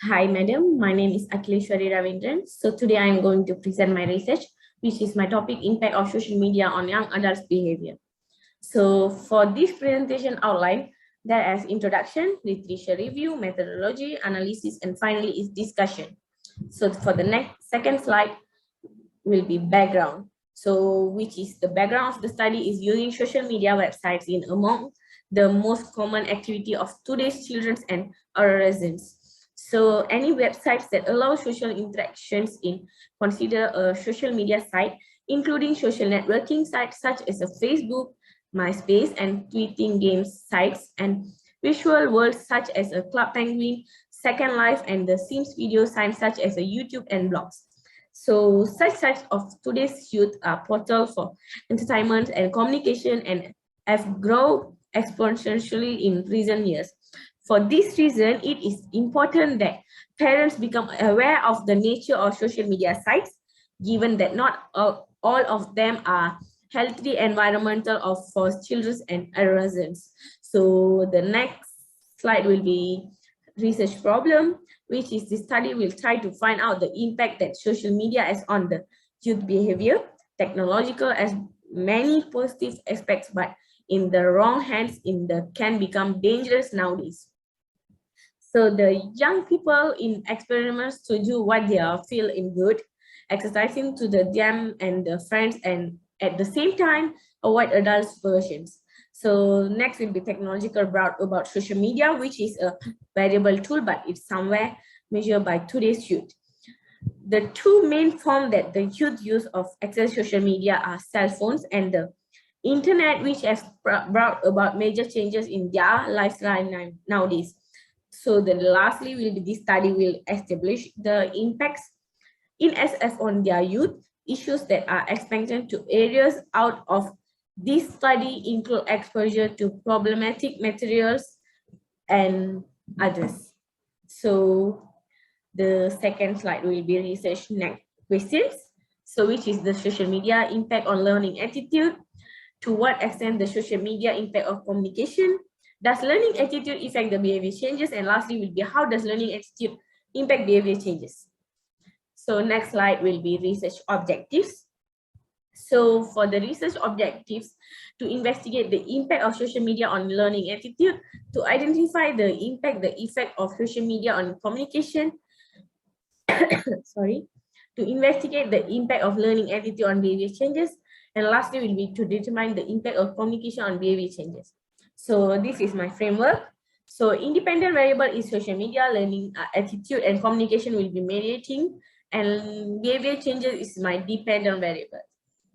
Hi, madam. My name is Akileshwari Ravindran. So today I am going to present my research, which is my topic, impact of social media on young adults' behavior. So for this presentation outline, there is introduction, literature review, methodology, analysis, and finally is discussion. So for the next second slide will be background. So which is the background of the study is using social media websites in among the most common activity of today's children and adolescents. So any websites that allow social interactions in consider a social media site, including social networking sites such as a Facebook, MySpace, and tweeting games sites, and visual worlds such as a Club Penguin, Second Life, and the Sims video sites such as a YouTube and blogs. So such sites of today's youth are portal for entertainment and communication and have grown exponentially in recent years. For this reason, it is important that parents become aware of the nature of social media sites, given that not all of them are healthy environmental of for children and adolescents. So the next slide will be research problem, which is the study will try to find out the impact that social media has on the youth behavior. Technological as many positive aspects, but in the wrong hands can become dangerous nowadays. So the young people in experiments to do what they are feeling good, exercising to the them and the friends, and at the same time avoid adults versions. So next will be technological about social media, which is a variable tool, but it's somewhere measured by today's youth. The two main forms that the youth use of access social media are cell phones and the internet, which has brought about major changes in their lifestyle nowadays. So then lastly will be this study will establish the impacts in SF on their youth. Issues that are expected to areas out of this study include exposure to problematic materials and others. So the second slide will be research next questions. So which is the social media impact on learning attitude? To what extent the social media impact of communication? Does learning attitude affect the behavior changes? And lastly will be how does learning attitude impact behavior changes? So next slide will be research objectives. So for the research objectives, to investigate the impact of social media on learning attitude, to identify the impact, the effect of social media on communication, sorry, to investigate the impact of learning attitude on behavior changes, and lastly will be to determine the impact of communication on behavior changes. So this is my framework. So independent variable is social media, learning attitude and communication will be mediating, and behavior changes is my dependent variable.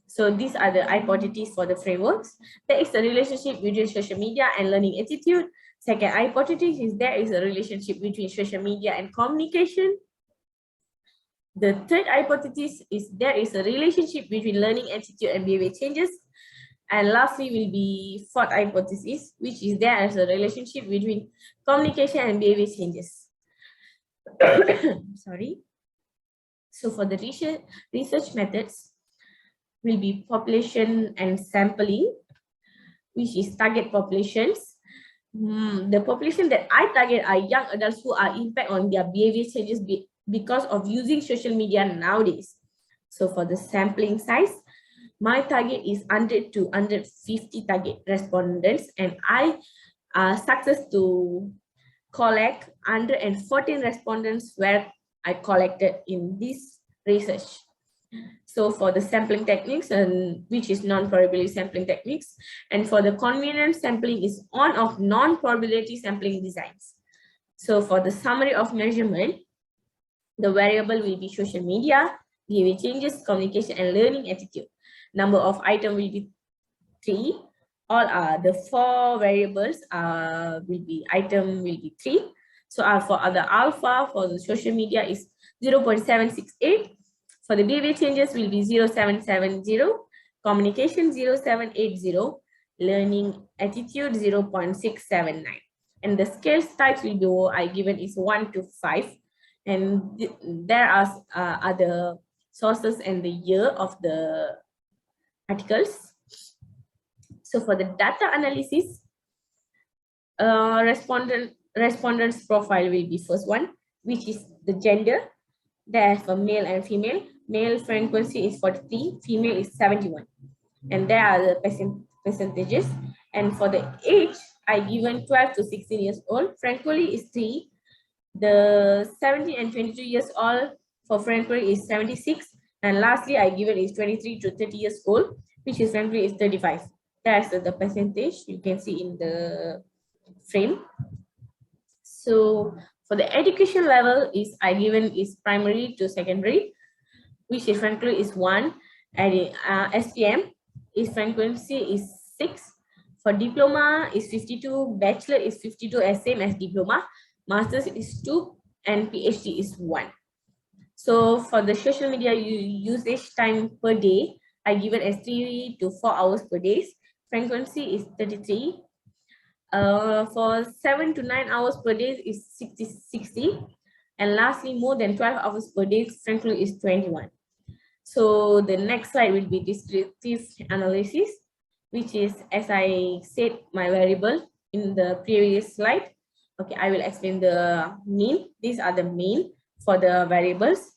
So these are the hypotheses for the frameworks. There is a relationship between social media and learning attitude. Second hypothesis is there is a relationship between social media and communication. The third hypothesis is there is a relationship between learning attitude and behavior changes. And lastly will be fourth hypothesis, which is there is a relationship between communication and behavior changes. Sorry. So for the research methods will be population and sampling, which is target populations. The population that I target are young adults who are impact on their behavior changes because of using social media nowadays. So for the sampling size, my target is 100 to 150 target respondents, and I success to collect 114 respondents where I collected in this research. So for the sampling techniques, and which is non-probability sampling techniques, and for the convenience sampling is on of non-probability sampling designs. So for the summary of measurement, the variable will be social media, behavior changes, communication, and learning attitude. Number of items will be 3. All the 4 variables will be 3. So for other alpha for the social media is 0.768. For the behavior changes will be 0.770, communication 0.780, learning attitude 0.679. And the scale types will be given is 1 to 5. And there are other sources and the year of the articles. So for the data analysis, respondents profile will be first one. which is the gender. There's for male and female. Male frequency is 43, female is 71. And there are the percentages. And for the age, I given 12 to 16 years old. Frankly is 3. The 17 and 22 years old for frankly is 76. And lastly, I given is 23 to 30 years old, which is frankly is 35. That's the percentage you can see in the frame. So for the education level is I given is primary to secondary, which is frankly is 1. And SPM is frequency is 6. For diploma is 52, bachelor is 52 as same as diploma, master's is 2, and PhD is 1. So for the social media usage time per day, I given as 3 to 4 hours per day. Frequency is 33. For 7 to 9 hours per day is 60. And lastly, more than 12 hours per day, frankly, is 21. So the next slide will be descriptive analysis, which is, as I said, my variable in the previous slide. Okay, I will explain the mean. These are the mean for the variables,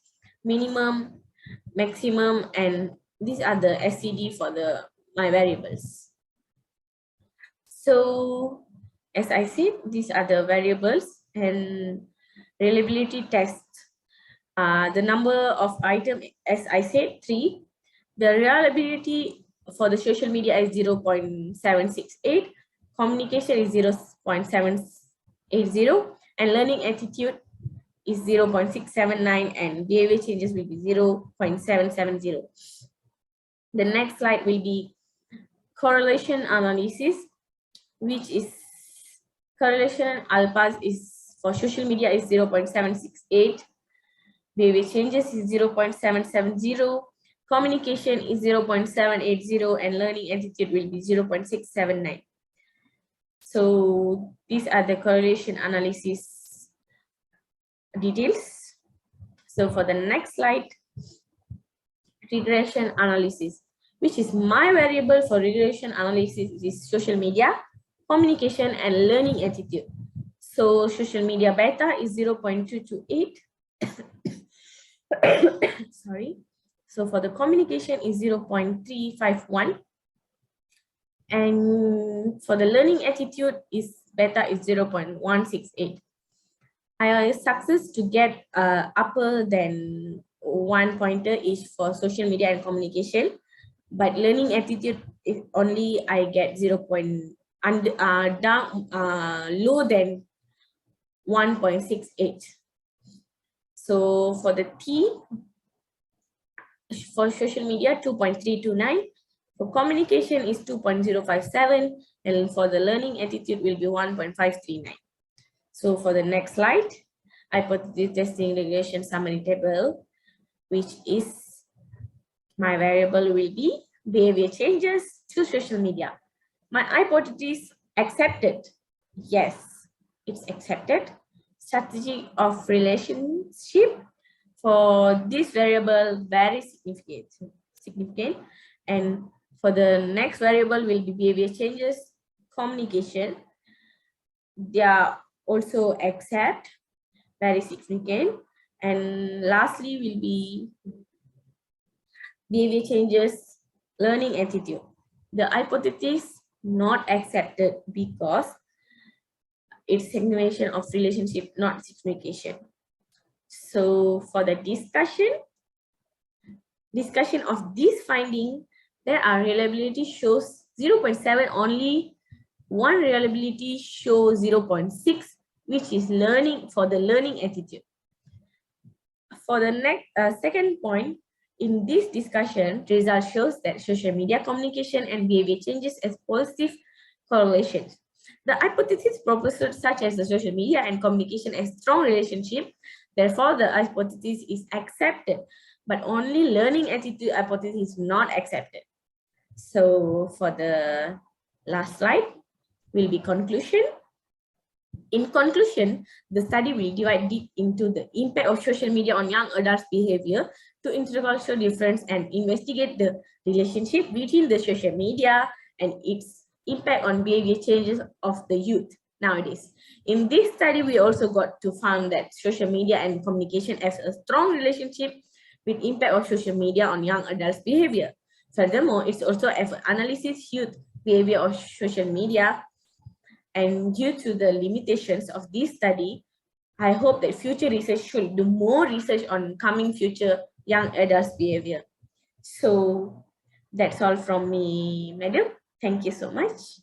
minimum, maximum, and these are the SCD for my variables. So as I said, these are the variables and reliability test. The number of items, as I said, 3. The reliability for the social media is 0.768. Communication is 0.780. And learning attitude is 0.679. And behavior changes will be 0.770. The next slide will be correlation analysis, which is correlation alphas is for social media is 0.768. Behavior changes is 0.770. Communication is 0.780, and learning attitude will be 0.679. So these are the correlation analysis details. So for the next slide, regression analysis, which is my variable for regression analysis is social media, communication, and learning attitude. So social media beta is 0.228. Sorry. So for the communication is 0.351. And for the learning attitude is beta is 0.168. I success to get upper than 1 pointer is for social media and communication, but learning attitude is only I get 0. Low than 1.68. So for the T, for social media, 2.329. For communication is 2.057. And for the learning attitude will be 1.539. So for the next slide, hypothesis testing regression summary table, which is my variable will be behavior changes to social media. My hypothesis accepted. Yes, it's accepted. Strategy of relationship for this variable very significant. And for the next variable will be behavior changes, communication. They are also accept, very significant. And lastly will be behavior changes, learning attitude. The hypothesis not accepted because it's segmentation of relationship, not signification. So for the discussion of this finding, there are reliability shows 0.7, only one reliability shows 0.6, which is learning for the learning attitude. For the next second point, in this discussion, result shows that social media communication and behavior changes as positive correlations. The hypothesis proposed such as the social media and communication as strong relationship. Therefore, the hypothesis is accepted, but only learning attitude hypothesis is not accepted. So for the last slide will be conclusion. In conclusion, the study will divide deep into the impact of social media on young adults' behavior to intercultural difference and investigate the relationship between the social media and its impact on behavior changes of the youth. nowadays. In this study, we also got to find that social media and communication has a strong relationship with impact of social media on young adults' behavior. Furthermore, it's also analysis youth behavior of social media, and due to the limitations of this study, I hope that future research should do more research on coming future young adults' behavior. So that's all from me, madam. Thank you so much.